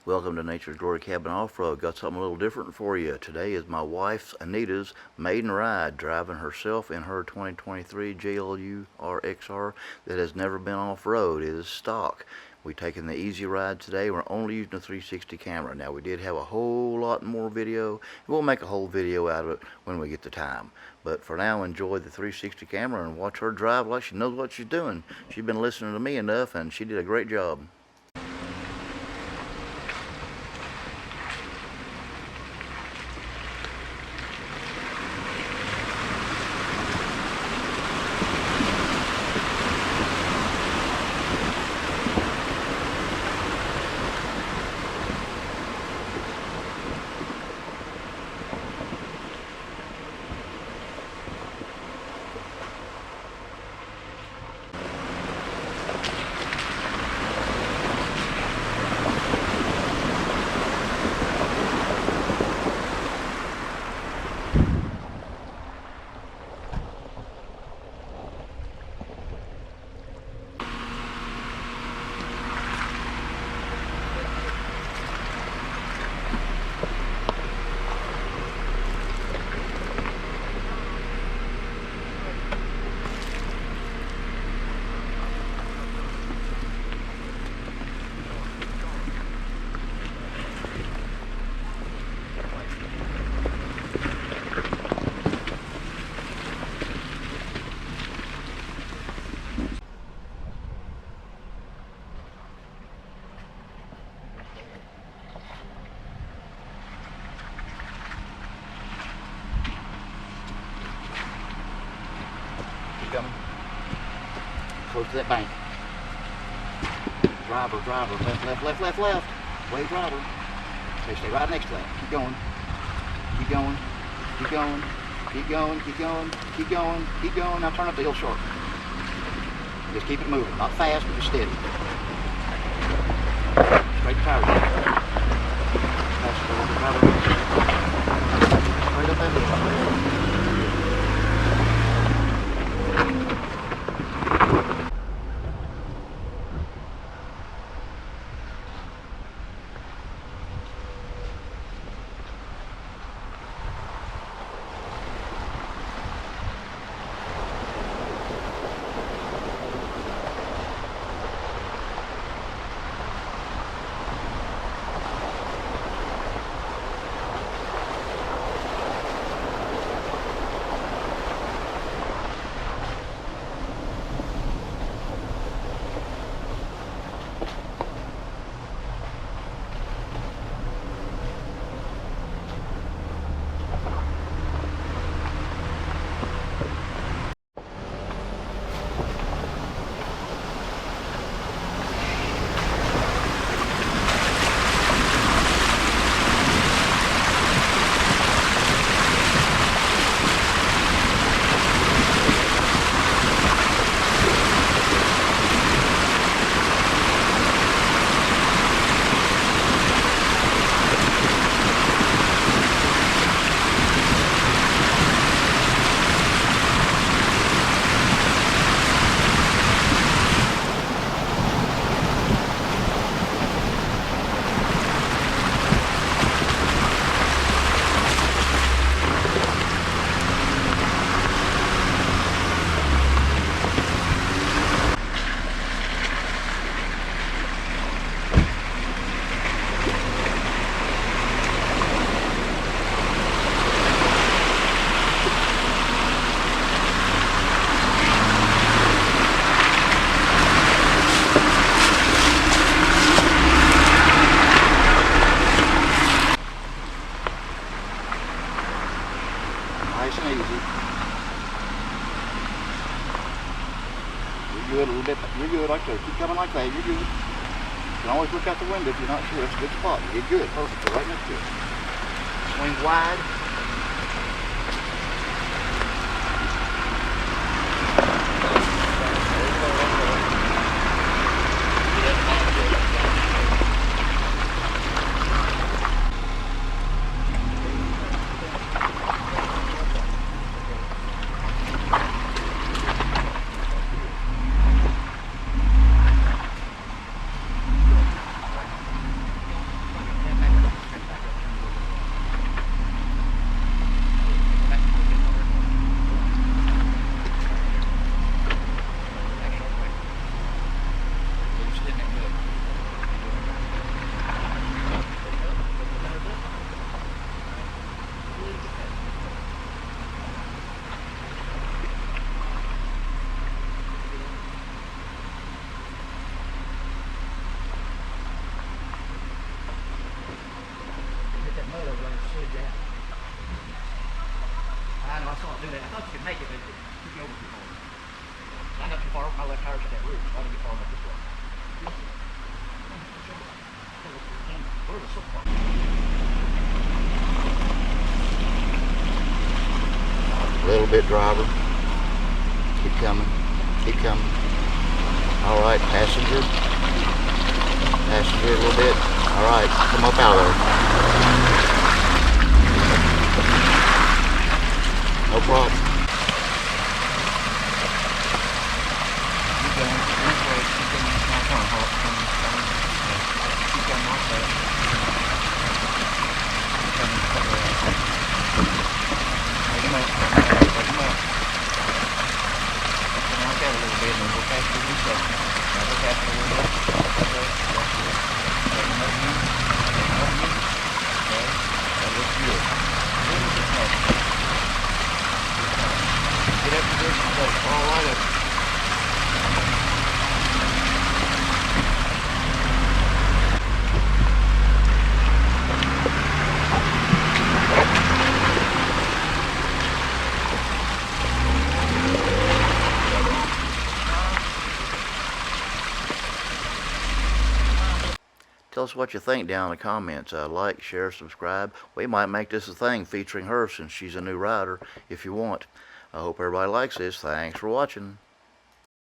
Welcome to Nature's Glory Cabin Off-Road. Got something a little different for you. Today is my wife's, Anita's, maiden ride, driving herself in her 2023 JLURXR that has never been off-road. It is stock. We're taking the easy ride today. We're only using a 360 camera. Now, we did have a whole lot more video. We'll make a whole video out of it when we get the time. But for now, enjoy the 360 camera and watch her drive like she knows what she's doing. She's been listening to me enough, and she did a great job. Coming. Close to that bank. Driver, left. Way driver. Okay, stay right next to that. Keep going. Keep going. Now turn up the hill short. Just keep it moving. Not fast, but just steady. Straight tire. Straight up that hill. Nice and easy. You're good a little bit. You're good like that. Keep coming like that. You're good. You can always look out the window if you're not sure. It's a good spot. You did good. Perfect. You're right next to it. Swing wide. do that. I thought you could make it, but it took you over too far. I got too far. My left tire's at that roof. I didn't get far enough this way. Where's the silk part? A little bit, driver. Keep coming. Keep coming. All right, passenger. Passenger a little bit. All right, come up out of there. No problem. Tell us what you think down in the comments. Like, share, subscribe. We might make this a thing featuring her since she's a new rider if you want. I hope everybody likes this. Thanks for watching.